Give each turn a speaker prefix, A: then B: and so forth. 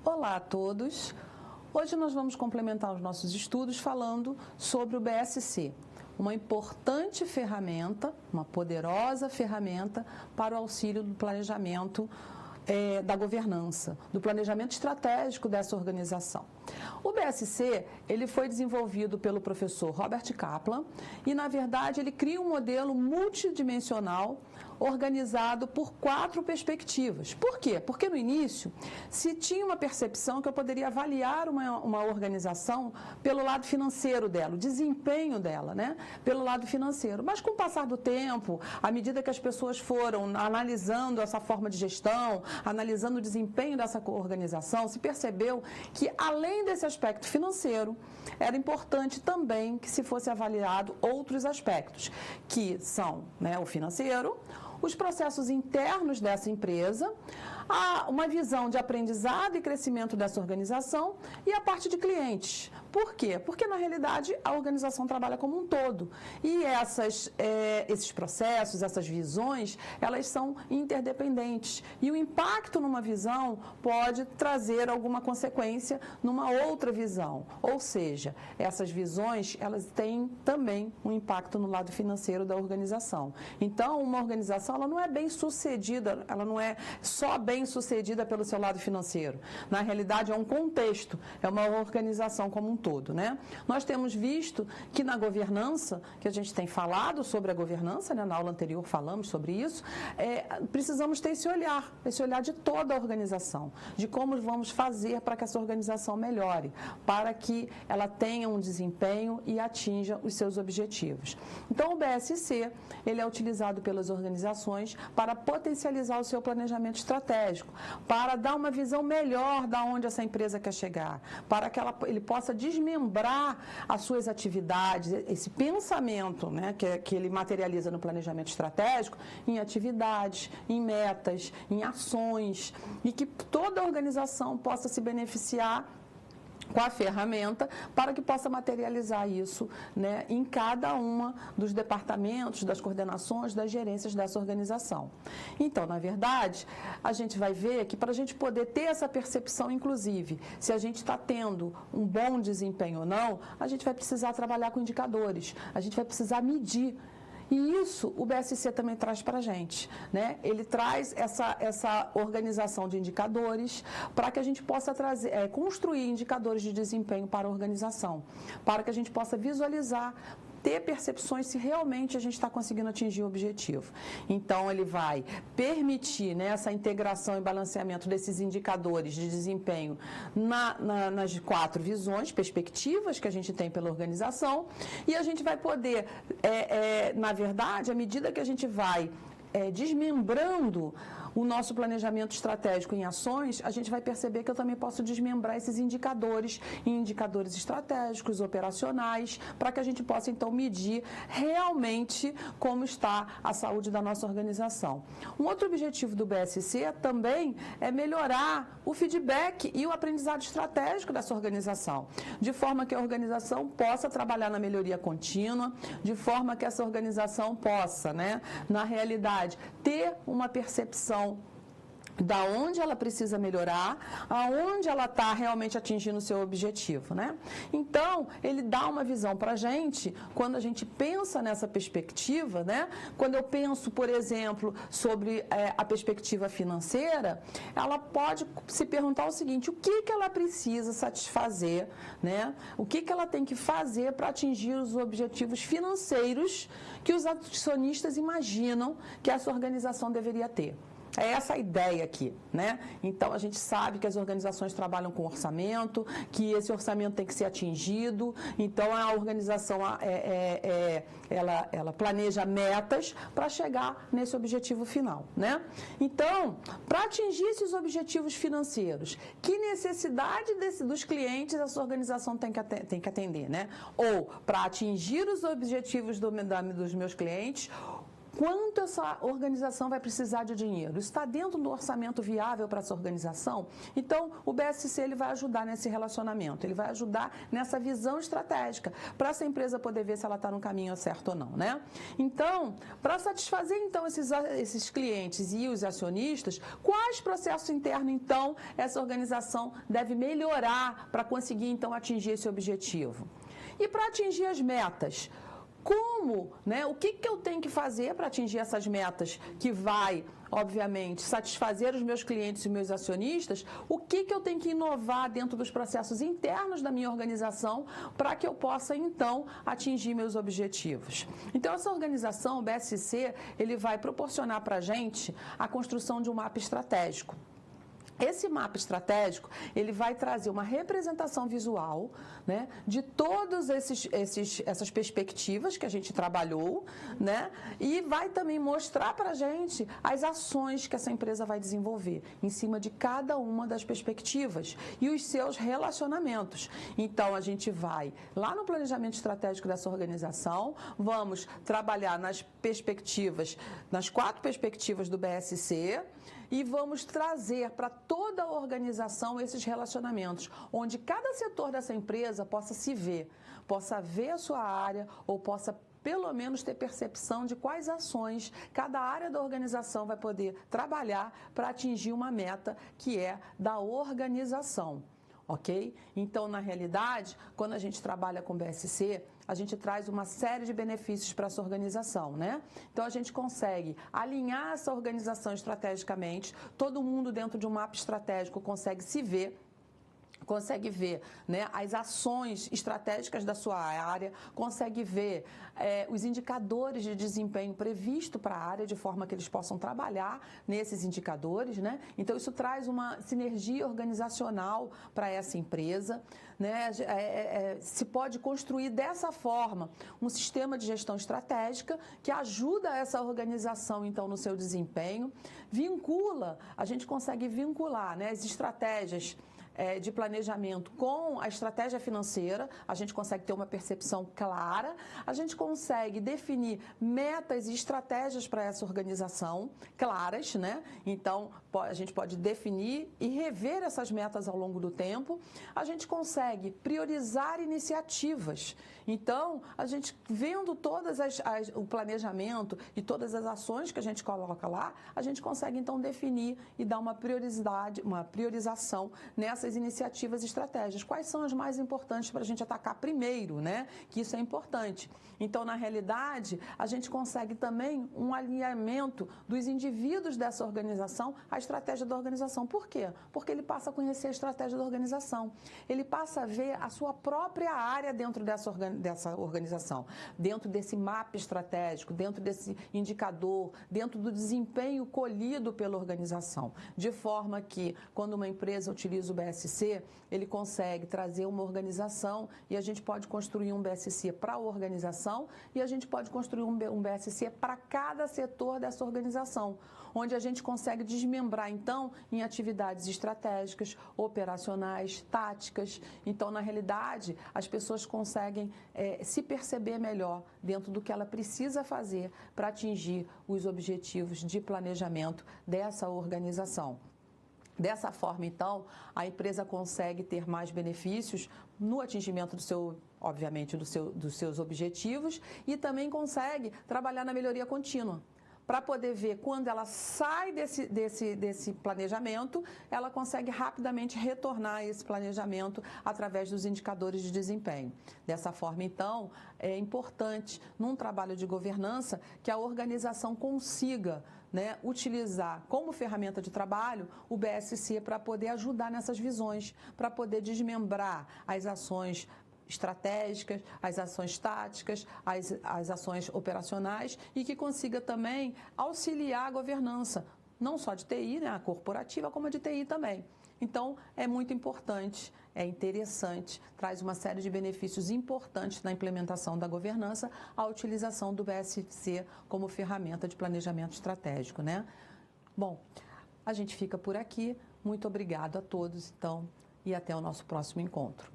A: Olá a todos! Hoje nós vamos complementar os nossos estudos falando sobre o BSC, uma importante ferramenta, uma poderosa ferramenta para o auxílio do planejamento da governança, do planejamento estratégico dessa organização. O BSC, ele foi desenvolvido pelo professor Robert Kaplan e, na verdade, ele cria um modelo multidimensional organizado por 4 perspectivas. Por quê? Porque no início se tinha uma percepção que eu poderia avaliar uma organização pelo lado financeiro dela, o desempenho dela, né? Pelo lado financeiro. Mas com o passar do tempo, à medida que as pessoas foram analisando essa forma de gestão, analisando o desempenho dessa organização, se percebeu que, além desse aspecto financeiro, era importante também que se fosse avaliado outros aspectos, que são, né, o financeiro, os processos internos dessa empresa, uma visão de aprendizado e crescimento dessa organização e a parte de clientes. Por quê? Porque, na realidade, a organização trabalha como um todo. E esses processos, essas visões, elas são interdependentes. E o impacto numa visão pode trazer alguma consequência numa outra visão. Ou seja, essas visões, elas têm também um impacto no lado financeiro da organização. Então, uma organização, ela não é bem sucedida, ela não é só bem sucedida pelo seu lado financeiro. Na realidade, é um contexto, é uma organização como um todo, né? Nós temos visto que na governança, que a gente tem falado sobre a governança, né? Na aula anterior falamos sobre isso, precisamos ter esse olhar de toda a organização, de como vamos fazer para que essa organização melhore, para que ela tenha um desempenho e atinja os seus objetivos. Então, o BSC, ele é utilizado pelas organizações para potencializar o seu planejamento estratégico, para dar uma visão melhor de onde essa empresa quer chegar, para que ele possa desmembrar as suas atividades, esse pensamento, né, que ele materializa no planejamento estratégico, em atividades, em metas, em ações, e que toda a organização possa se beneficiar com a ferramenta para que possa materializar isso, né, em cada uma dos departamentos, das coordenações, das gerências dessa organização. Então, na verdade, a gente vai ver que para a gente poder ter essa percepção, inclusive, se a gente está tendo um bom desempenho ou não, a gente vai precisar trabalhar com indicadores, a gente vai precisar medir. E isso o BSC também traz para a gente, né? Ele traz essa organização de indicadores para que a gente possa construir indicadores de desempenho para a organização, para que a gente possa visualizar, ter percepções se realmente a gente está conseguindo atingir o objetivo. Então, ele vai permitir, né, essa integração e balanceamento desses indicadores de desempenho nas 4 visões, perspectivas que a gente tem pela organização, e a gente vai poder, na verdade, à medida que a gente vai desmembrando o nosso planejamento estratégico em ações, a gente vai perceber que eu também posso desmembrar esses indicadores em indicadores estratégicos, operacionais, para que a gente possa, então, medir realmente como está a saúde da nossa organização. Um outro objetivo do BSC também é melhorar o feedback e o aprendizado estratégico dessa organização, de forma que a organização possa trabalhar na melhoria contínua, de forma que essa organização possa, né, na realidade, ter uma percepção da onde ela precisa melhorar, aonde ela está realmente atingindo o seu objetivo, né? Então, ele dá uma visão para a gente, quando a gente pensa nessa perspectiva, né? Quando eu penso, por exemplo, sobre a perspectiva financeira, ela pode se perguntar o seguinte: o que ela precisa satisfazer, né? O que ela tem que fazer para atingir os objetivos financeiros que os acionistas imaginam que essa organização deveria ter. É essa a ideia aqui, né? Então, a gente sabe que as organizações trabalham com orçamento, que esse orçamento tem que ser atingido. Então, a organização, ela planeja metas para chegar nesse objetivo final, né? Então, para atingir esses objetivos financeiros, que necessidade dos clientes essa organização tem que atender, né? Ou, para atingir os objetivos dos meus clientes, Quanto essa organização vai precisar de dinheiro? Isso está dentro do orçamento viável para essa organização? Então, o BSC ele vai ajudar nesse relacionamento, ele vai ajudar nessa visão estratégica, para essa empresa poder ver se ela está no caminho certo ou não, né? Então, para satisfazer, então, esses clientes e os acionistas, quais processos internos, então, essa organização deve melhorar para conseguir, então, atingir esse objetivo? E para atingir as metas, como, né? O que eu tenho que fazer para atingir essas metas que vai, obviamente, satisfazer os meus clientes e meus acionistas? O que eu tenho que inovar dentro dos processos internos da minha organização para que eu possa, então, atingir meus objetivos? Então, essa organização, o BSC, ele vai proporcionar para a gente a construção de um mapa estratégico. Esse mapa estratégico, ele vai trazer uma representação visual, né, de todas essas perspectivas que a gente trabalhou, né, e vai também mostrar para a gente as ações que essa empresa vai desenvolver em cima de cada uma das perspectivas e os seus relacionamentos. Então, a gente vai lá no planejamento estratégico dessa organização, vamos trabalhar nas perspectivas, nas 4 perspectivas do BSC, e vamos trazer para toda a organização esses relacionamentos, onde cada setor dessa empresa possa se ver, possa ver a sua área ou possa pelo menos ter percepção de quais ações cada área da organização vai poder trabalhar para atingir uma meta que é da organização. Ok? Então, na realidade, quando a gente trabalha com BSC, a gente traz uma série de benefícios para essa organização, né? Então, a gente consegue alinhar essa organização estrategicamente, todo mundo dentro de um mapa estratégico consegue se ver, consegue ver, né, as ações estratégicas da sua área, consegue ver os indicadores de desempenho previsto para a área, de forma que eles possam trabalhar nesses indicadores, né? Então, isso traz uma sinergia organizacional para essa empresa, né? Se pode construir dessa forma um sistema de gestão estratégica que ajuda essa organização, então, no seu desempenho, a gente consegue vincular, né, as estratégias de planejamento com a estratégia financeira, a gente consegue ter uma percepção clara, a gente consegue definir metas e estratégias para essa organização claras, né? Então, a gente pode definir e rever essas metas ao longo do tempo, a gente consegue priorizar iniciativas. Então, a gente vendo todas o planejamento e todas as ações que a gente coloca lá, a gente consegue então definir e dar uma priorização nessas iniciativas e estratégias. Quais são as mais importantes para a gente atacar primeiro, né? Que isso é importante. Então, na realidade, a gente consegue também um alinhamento dos indivíduos dessa organização à estratégia da organização. Por quê? Porque ele passa a conhecer a estratégia da organização. Ele passa a ver a sua própria área dentro dessa organização, dentro desse mapa estratégico, dentro desse indicador, dentro do desempenho colhido pela organização. De forma que, quando uma empresa utiliza o BSC, ele consegue trazer uma organização e a gente pode construir um BSC para a organização e a gente pode construir um BSC para cada setor dessa organização, onde a gente consegue desmembrar, então, em atividades estratégicas, operacionais, táticas. Então, na realidade, as pessoas conseguem se perceber melhor dentro do que ela precisa fazer para atingir os objetivos de planejamento dessa organização. Dessa forma, então, a empresa consegue ter mais benefícios no atingimento obviamente, dos seus objetivos e também consegue trabalhar na melhoria contínua. Para poder ver quando ela sai desse planejamento, ela consegue rapidamente retornar a esse planejamento através dos indicadores de desempenho. Dessa forma, então, é importante, num trabalho de governança, que a organização consiga, né, utilizar como ferramenta de trabalho o BSC para poder ajudar nessas visões, para poder desmembrar as ações estratégicas, as ações táticas, as ações operacionais e que consiga também auxiliar a governança, não só de TI, né, a corporativa, como a de TI também. Então, é muito importante, é interessante, traz uma série de benefícios importantes na implementação da governança, a utilização do BSC como ferramenta de planejamento estratégico, né? Bom, a gente fica por aqui. Muito obrigado a todos, então, e até o nosso próximo encontro.